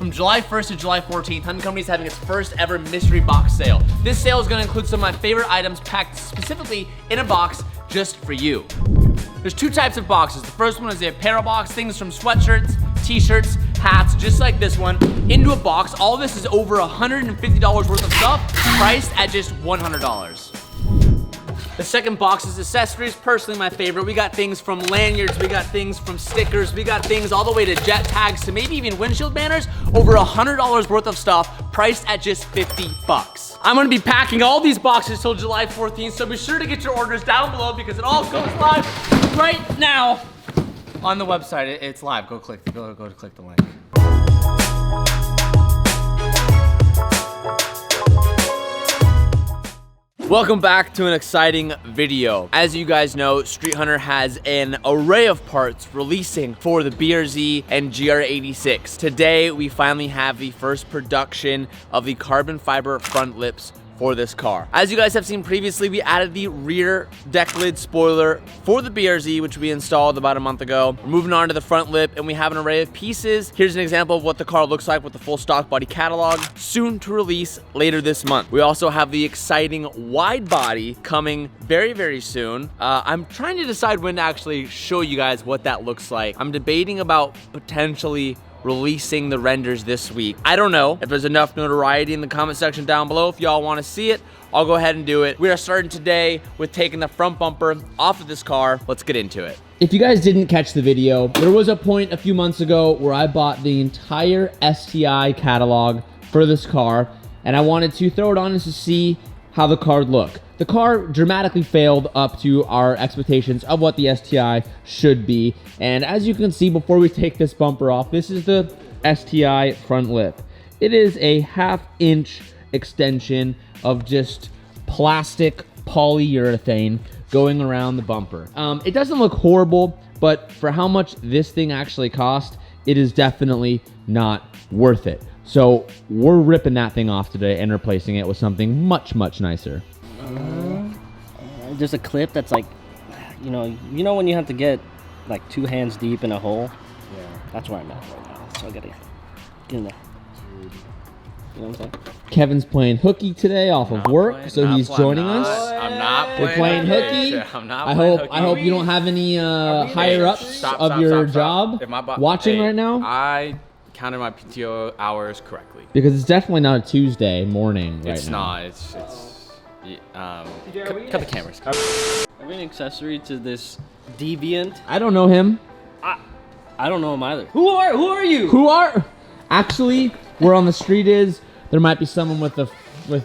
From July 1st to July 14th, Hunting Company is having its first ever mystery box sale. This sale is gonna include some of my favorite items packed specifically in a box just for you. There's two types of boxes. The first one is the apparel box, things from sweatshirts, t-shirts, hats, just like this one, into a box. All this is over $150 worth of stuff, priced at just $100. The second box is accessories, personally my favorite. We got things from lanyards, we got things from stickers, we got things all the way to jet tags to maybe even windshield banners. Over $100 worth of stuff, priced at just 50 bucks. I'm gonna be packing all these boxes till July 14th, so be sure to get your orders down below because it all goes live right now on the website. It's live. Go click the link. Welcome back to an exciting video. As you guys know, Street Hunter has an array of parts releasing for the BRZ and GR86. Today, we finally have the first production of the carbon fiber front lips for this car. As you guys have seen previously, we added the rear deck lid spoiler for the BRZ, which we installed about a month ago. We're moving on to the front lip, and we have an array of pieces. Here's an example of what the car looks like with the full stock body catalog, soon to release later this month. We also have the exciting wide body coming very, very soon. I'm trying to decide when to actually show you guys what that looks like. I'm debating about potentially releasing the renders this week. I don't know if there's enough notoriety in the comment section down below. If y'all want to see it, I'll go ahead and do it. We are starting today with taking the front bumper off of this car. Let's get into it. If you guys didn't catch the video, there was a point a few months ago where I bought the entire STI catalog for this car, and I wanted to throw it on just to see how the car would look. The car dramatically failed up to our expectations of what the STI should be. And as you can see, before we take this bumper off, this is the STI front lip. It is a 1/2 inch extension of just plastic polyurethane going around the bumper. It doesn't look horrible, but for how much this thing actually cost, it is definitely not worth it. So we're ripping that thing off today and replacing it with something much, much nicer. There's a clip that's like, you know when you have to get like 2 hands deep in a hole? Yeah. That's where I'm at right now. So I gotta get in there. You know what I'm saying? Kevin's playing hooky today off of work, so he's joining us. I'm not We're playing hooky. I'm not playing hooky. I hope you don't have any higher ups of your job watching right now. I counted my PTO hours correctly. Because it's definitely not a Tuesday morning right now. It's not. It's cut the cameras. Are we an accessory to this deviant? I don't know him. I don't know him either. Who are you? Actually, where on the street is, there might be someone with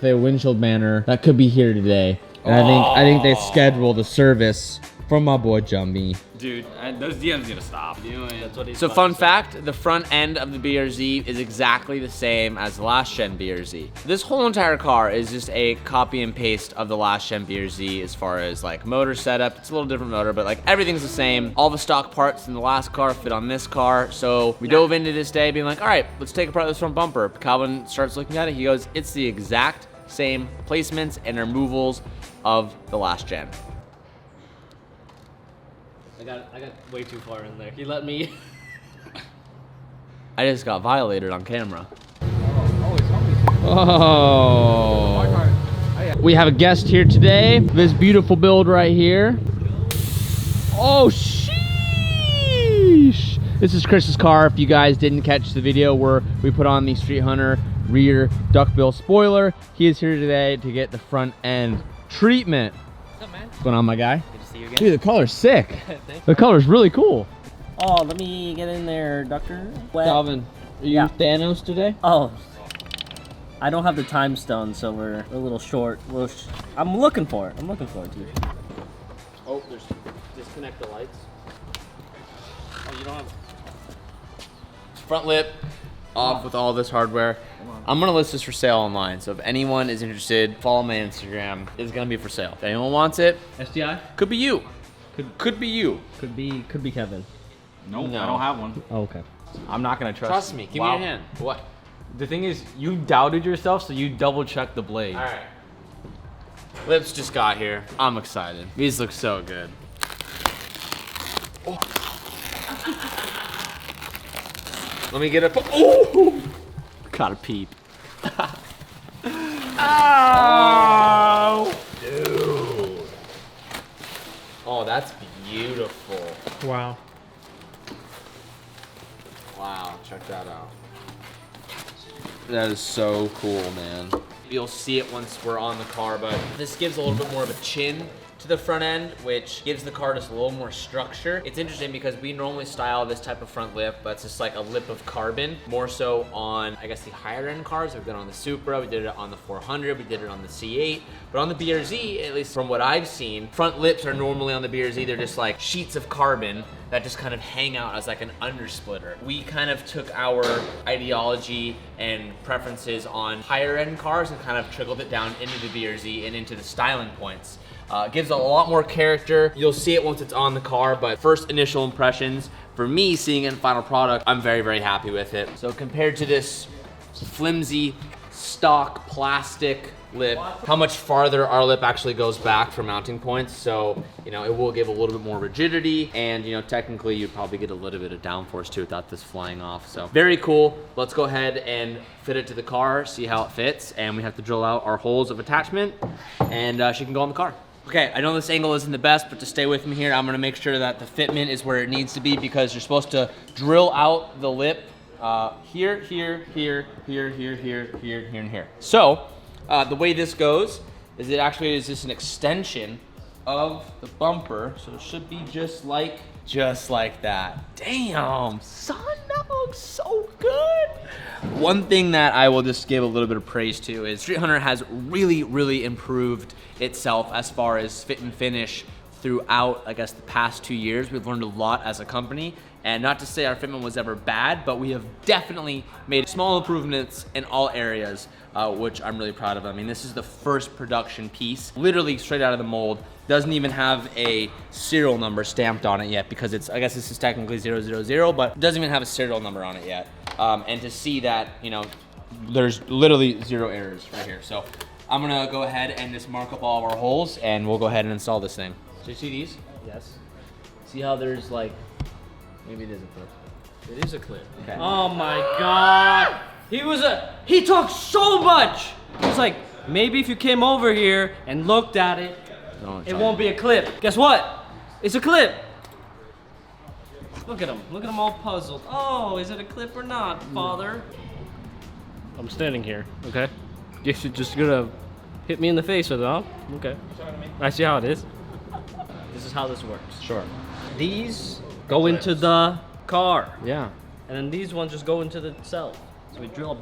a windshield banner that could be here today. And I think they scheduled a service from my boy Jumbie. Dude, those DMs need to stop. That's what he's So fun fact, the front end of the BRZ is exactly the same as the last gen BRZ. This whole entire car is just a copy and paste of the last gen BRZ as far as like motor setup. It's a little different motor, but like everything's the same. All the stock parts in the last car fit on this car. So we dove into this day being like, all right, let's take apart this front bumper. Calvin starts looking at it. He goes, it's the exact same placements and removals of the last gen. I got way too far in there. He let me. I just got violated on camera. Oh. We have a guest here today. This beautiful build right here. Oh, sheesh. This is Chris's car. If you guys didn't catch the video where we put on the Street Hunter rear duckbill spoiler, he is here today to get the front end treatment. What's up, man? What's going on, my guy? Good to see you again. Dude, the color's sick. The color's really cool. Oh, let me get in there, Doctor. Calvin, are you Thanos today? Oh, I don't have the time stone, so we're a little short. I'm looking for it. I'm looking for it, dude. Oh, there's disconnect the lights. Oh, you don't have front lip off with all this hardware. I'm gonna list this for sale online, so if anyone is interested, follow my Instagram. It's gonna be for sale. If anyone wants it, STI? could be you. Could be you. Could be Kevin. Nope, No. I don't have one. Oh, okay. I'm not gonna Trust me. Give me your hand. What? The thing is, you doubted yourself, so you double checked the blade. All right. Lips just got here. I'm excited. These look so good. Oh. Let me get it. Oh! Gotta peep. Oh, dude. Oh, that's beautiful. Wow. Wow, check that out. That is so cool, man. You'll see it once we're on the car, but this gives a little bit more of a chin to the front end, which gives the car just a little more structure. It's interesting because we normally style this type of front lip, but it's just like a lip of carbon, more so on, I guess, the higher end cars. We've done it on the Supra, we did it on the 400, we did it on the C8, but on the BRZ, at least from what I've seen, front lips are normally on the BRZ, they're just like sheets of carbon that just kind of hang out as like an undersplitter. We kind of took our ideology and preferences on higher end cars and kind of trickled it down into the BRZ and into the styling points. Gives a lot more character. You'll see it once it's on the car, but first initial impressions, for me, seeing it in final product, I'm very, very happy with it. So compared to this flimsy, stock plastic lip, how much farther our lip actually goes back for mounting points. So, you know, it will give a little bit more rigidity, and, you know, technically you'd probably get a little bit of downforce too without this flying off. So very cool. Let's go ahead and fit it to the car, see how it fits, and we have to drill out our holes of attachment, and she can go on the car. Okay, I know this angle isn't the best, but to stay with me here, I'm gonna make sure that the fitment is where it needs to be, because you're supposed to drill out the lip here, here, here, here, here, here, here, here, and here. So, the way this goes is it actually is just an extension of the bumper, so it should be just like that. Damn, son, that looks so good. One thing that I will just give a little bit of praise to is Street Hunter has really, really improved itself as far as fit and finish throughout, I guess, the past 2 years. We've learned a lot as a company, and not to say our fitment was ever bad, but we have definitely made small improvements in all areas, which I'm really proud of. I mean, this is the first production piece, literally straight out of the mold. Doesn't even have a serial number stamped on it yet, because it's, I guess this is technically 000, but it doesn't even have a serial number on it yet. And to see that, you know, there's literally 0 errors right here. So I'm gonna go ahead and just mark up all of our holes, and we'll go ahead and install this thing. So you see these? Yes. See how there's like, maybe it is a clip. It is a clip. Okay. Oh my God. He talked so much. It's like, maybe if you came over here and looked at it, it won't be a clip. Guess what? It's a clip. Look at him. Look at him all puzzled. Oh, is it a clip or not, father? I'm standing here, okay? You're just gonna hit me in the face with it, huh? Okay. I see how it is. This is how this works. Sure. These go into the car. Yeah. And then these ones just go into the cell. So we drill a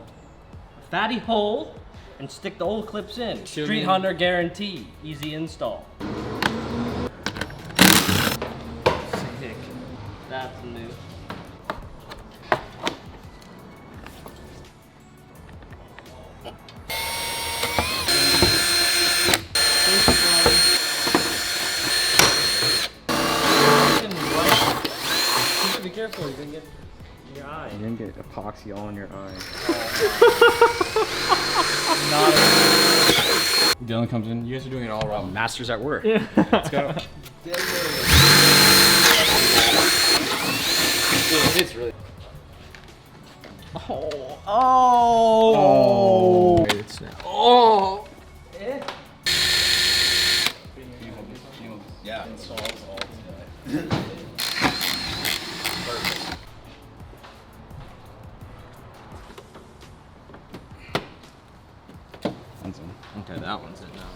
fatty hole and stick the old clips in. Street Hunter guarantee, easy install. Sick. That's new. Be careful, you're gonna get your eye. You didn't get epoxy all in your eye. Dylan comes in. You guys are doing it all wrong. Masters at work. Yeah. Let's go. It's really. Oh. It's now. Oh. Yeah. Okay, that one's in now.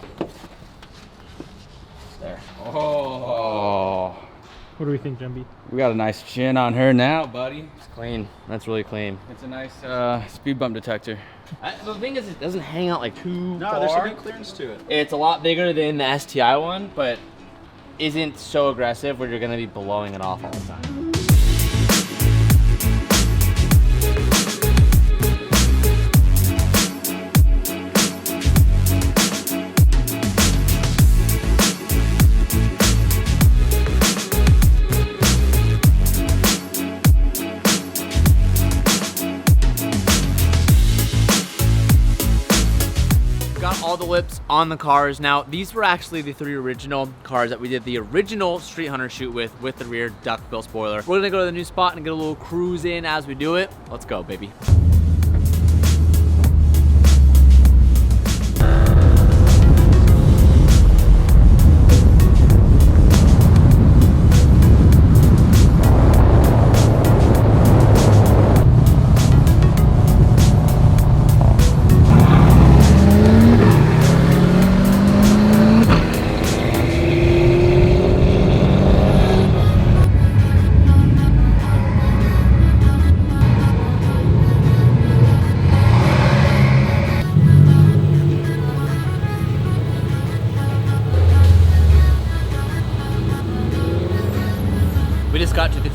There. Oh. What do we think, Jumby? We got a nice chin on her now, buddy. It's clean. That's really clean. It's a nice speed bump detector. The thing is, it doesn't hang out like too far. there should be clearance to it. It's a lot bigger than the STI one, but isn't so aggressive where you're gonna be blowing it off all the time. All the lips on the cars. Now, these were actually the 3 original cars that we did the original Street Hunter shoot with the rear duckbill spoiler. We're gonna go to the new spot and get a little cruise in as we do it. Let's go, baby.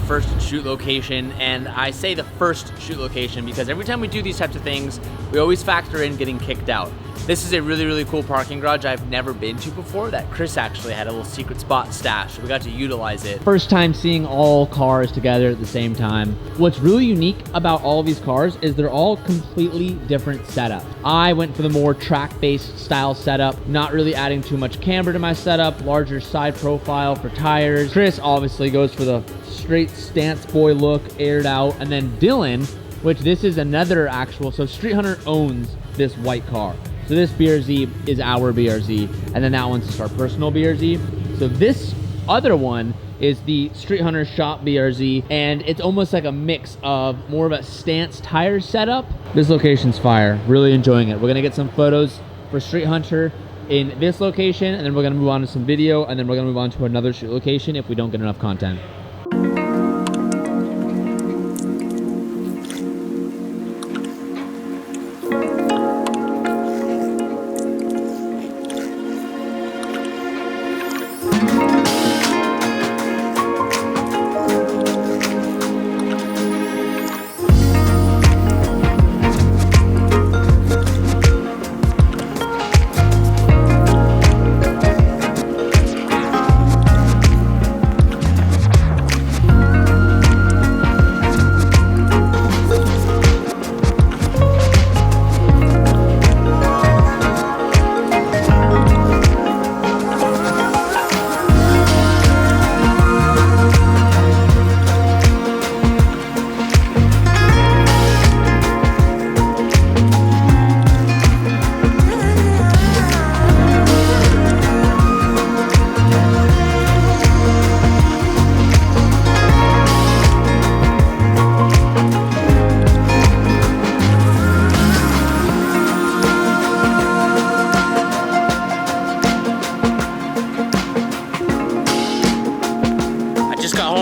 first shoot location, and I say the first shoot location because every time we do these types of things, we always factor in getting kicked out. This is a really, really cool parking garage I've never been to before that Chris actually had a little secret spot stashed, so we got to utilize it. First time seeing all cars together at the same time. What's really unique about all of these cars is they're all completely different setup. I went for the more track-based style setup, not really adding too much camber to my setup, larger side profile for tires. Chris obviously goes for the straight stance boy look, aired out, and then Dylan, which this is another actual, so Street Hunter owns this white car. So this BRZ is our BRZ, and then that one's just our personal BRZ. So this other one is the Street Hunter Shop BRZ, and it's almost like a mix of more of a stance tire setup. This location's fire, really enjoying it. We're gonna get some photos for Street Hunter in this location, and then we're gonna move on to some video, and then we're gonna move on to another shoot location if we don't get enough content.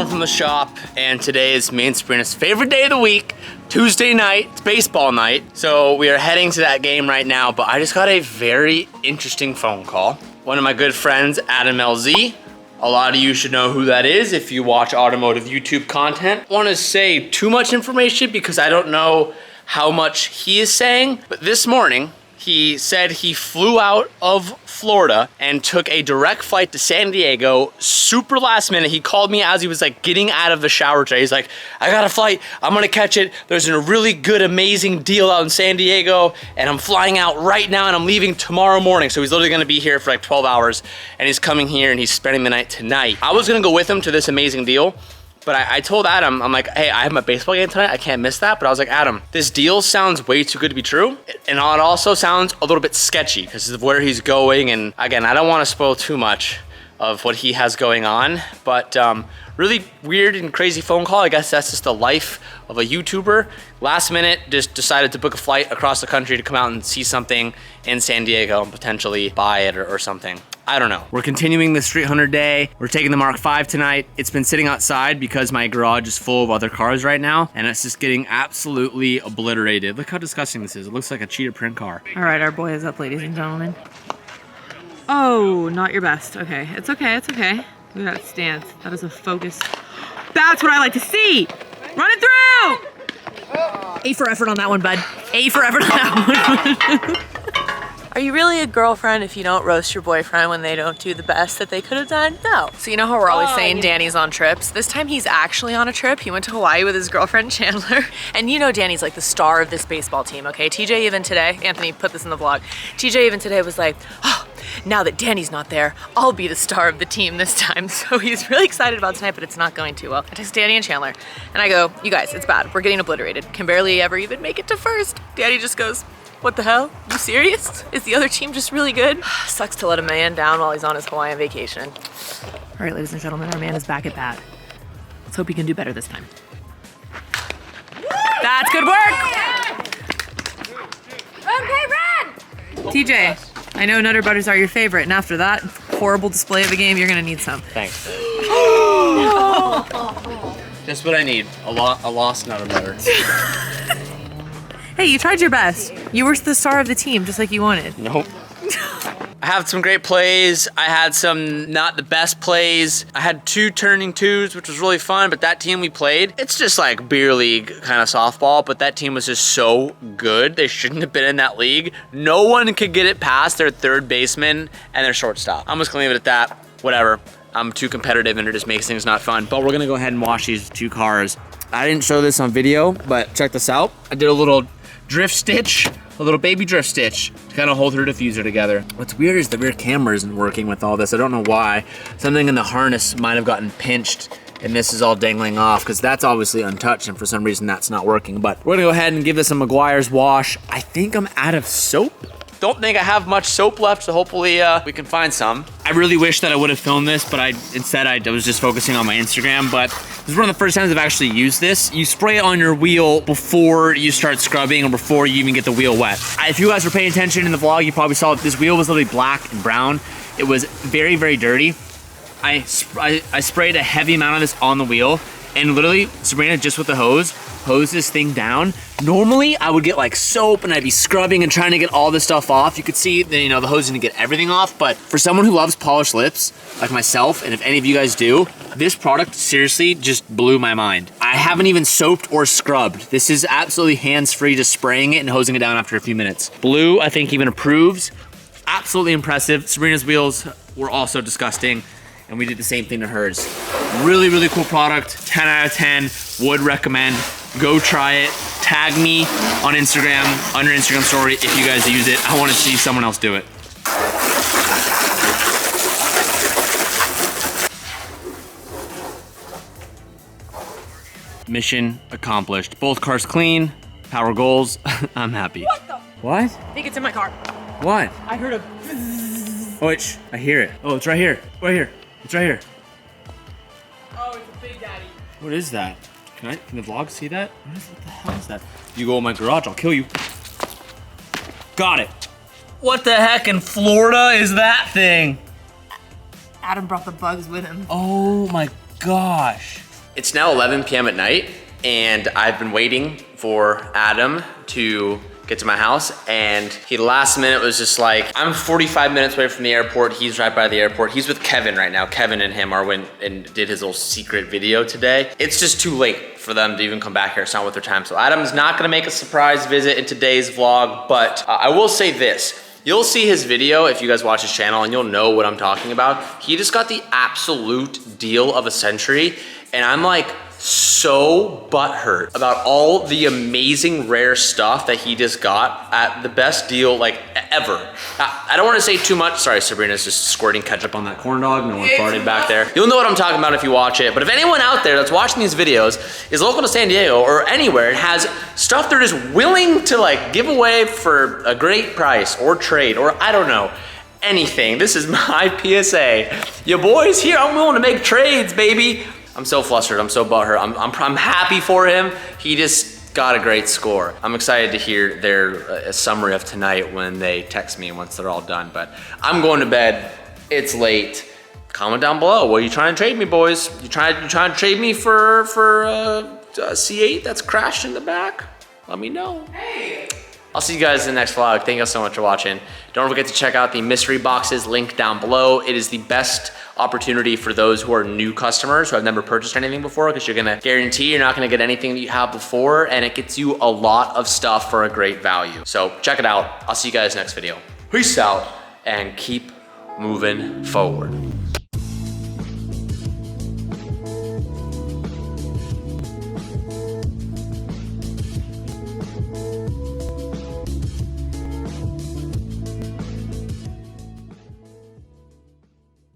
From the shop, and today is me and Sabrina's favorite day of the week, Tuesday night. It's baseball night, so we are heading to that game right now, but I just got a very interesting phone call. One of my good friends, Adam LZ. A lot of you should know who that is if you watch automotive YouTube content. I want to say too much information because I don't know how much he is saying, but this morning he said he flew out of Florida and took a direct flight to San Diego, super last minute. He called me as he was like getting out of the shower today. He's like, I got a flight, I'm gonna catch it. There's a really good, amazing deal out in San Diego, and I'm flying out right now and I'm leaving tomorrow morning. So he's literally gonna be here for like 12 hours, and he's coming here and he's spending the night tonight. I was gonna go with him to this amazing deal, but I told Adam, I'm like, hey, I have my baseball game tonight. I can't miss that. But I was like, Adam, this deal sounds way too good to be true. And it also sounds a little bit sketchy because of where he's going. And again, I don't want to spoil too much of what he has going on, but really weird and crazy phone call. I guess that's just the life of a YouTuber. Last minute, just decided to book a flight across the country to come out and see something in San Diego and potentially buy it or something. I don't know. We're continuing the Street Hunter day. We're taking the Mark V tonight. It's been sitting outside because my garage is full of other cars right now, and it's just getting absolutely obliterated. Look how disgusting this is. It looks like a cheater print car. All right, our boy is up, ladies and gentlemen. Oh, not your best. Okay, it's okay, it's okay. Look at that stance. That is a focus. That's what I like to see. Run it through. A for effort on that one, bud. A for effort on that one. Are you really a girlfriend if you don't roast your boyfriend when they don't do the best that they could have done? No. So you know how we're always saying Danny's on trips? This time he's actually on a trip. He went to Hawaii with his girlfriend Chandler. And you know Danny's like the star of this baseball team, okay? TJ even today, Anthony put this in the vlog, TJ even today was like, oh, now that Danny's not there, I'll be the star of the team this time. So he's really excited about tonight, but it's not going too well. I text Danny and Chandler and I go, you guys, it's bad. We're getting obliterated. Can barely ever even make it to first. Danny just goes, what the hell? You serious? Is the other team just really good? Sucks to let a man down while he's on his Hawaiian vacation. All right, ladies and gentlemen, our man is back at bat. Let's hope he can do better this time. That's good work! Okay, run! TJ, I know Nutter Butters are your favorite, and after that horrible display of the game, you're gonna need some. Thanks. Just what I need, a lost Nutter Butter. Hey, you tried your best. You were the star of the team, just like you wanted. Nope. I I had some great plays. I had some not the best plays. I had 2 turning 2s, which was really fun, but that team we played, it's just like beer league kind of softball, but that team was just so good. They shouldn't have been in that league. No one could get it past their third baseman and their shortstop. I'm just gonna leave it at that. Whatever. I'm too competitive and it just makes things not fun. But we're gonna go ahead and wash these 2 cars. I didn't show this on video, but check this out. I did a little drift stitch, a little baby drift stitch to kind of hold her diffuser together. What's weird is the rear camera isn't working with all this. I don't know why. Something in the harness might have gotten pinched and this is all dangling off because that's obviously untouched and for some reason that's not working. But we're gonna go ahead and give this a McGuire's wash. I think I'm out of soap. Don't think I have much soap left, so hopefully we can find some. I really wish that I would have filmed this, but instead I was just focusing on my Instagram, but this is one of the first times I've actually used this. You spray it on your wheel before you start scrubbing or before you even get the wheel wet. If you guys were paying attention in the vlog, you probably saw that this wheel was literally black and brown. It was very, very dirty. I sprayed a heavy amount of this on the wheel and literally Sabrina just with the hose this thing down. Normally I would get like soap and I'd be scrubbing and trying to get all this stuff off. You could see that, you know, the hose didn't get everything off, but for someone who loves polished lips like myself, and if any of you guys do, this product seriously just blew my mind. I haven't even soaped or scrubbed. This is absolutely hands-free, just spraying it and hosing it down after a few minutes. Blue, I think, even approves. Absolutely impressive. Sabrina's wheels were also disgusting, and we did the same thing to hers. Really, really cool product. 10 out of 10, would recommend. Go try it. Tag me on Instagram, on your Instagram story if you guys use it. I want to see someone else do it. Mission accomplished. Both cars clean, power goals. I'm happy. What the? What? I think it's in my car. What? I heard a. Oh, I hear it. Oh, it's right here. Right here. It's right here. Oh, it's a Big Daddy. What is that? Can the vlog see that? What the hell is that? If you go in my garage, I'll kill you. Got it. What the heck in Florida is that thing? Adam brought the bugs with him. Oh my gosh. It's now 11 p.m. at night, and I've been waiting for Adam to get to my house, and he last minute was just like, I'm 45 minutes away from the airport. He's right by the airport. He's with Kevin right now. Kevin and him went and did his little secret video today. It's just too late for them to even come back here. It's not worth their time. So Adam's not gonna make a surprise visit in today's vlog, but I will say this. You'll see his video if you guys watch his channel and you'll know what I'm talking about. He just got the absolute deal of a century, and I'm like, so butthurt about all the amazing rare stuff that he just got at the best deal like ever. I don't want to say too much. Sorry, Sabrina's just squirting ketchup on that corn dog. No one farted back there. You'll know what I'm talking about if you watch it. But if anyone out there that's watching these videos is local to San Diego or anywhere and has stuff they're just willing to like give away for a great price or trade or I don't know, anything, this is my PSA. You boys here, I'm willing to make trades, baby. I'm so flustered, I'm so butthurt. I'm happy for him. He just got a great score. I'm excited to hear their summary of tonight when they text me once they're all done, but I'm going to bed, it's late. Comment down below, what are you trying to trade me, boys? You trying to trade me for a C8 that's crashed in the back? Let me know. Hey. I'll see you guys in the next vlog. Thank you so much for watching. Don't forget to check out the mystery boxes link down below. It is the best opportunity for those who are new customers who have never purchased anything before, because you're gonna guarantee you're not gonna get anything that you have before, and it gets you a lot of stuff for a great value. So check it out. I'll see you guys next video. Peace out and keep moving forward.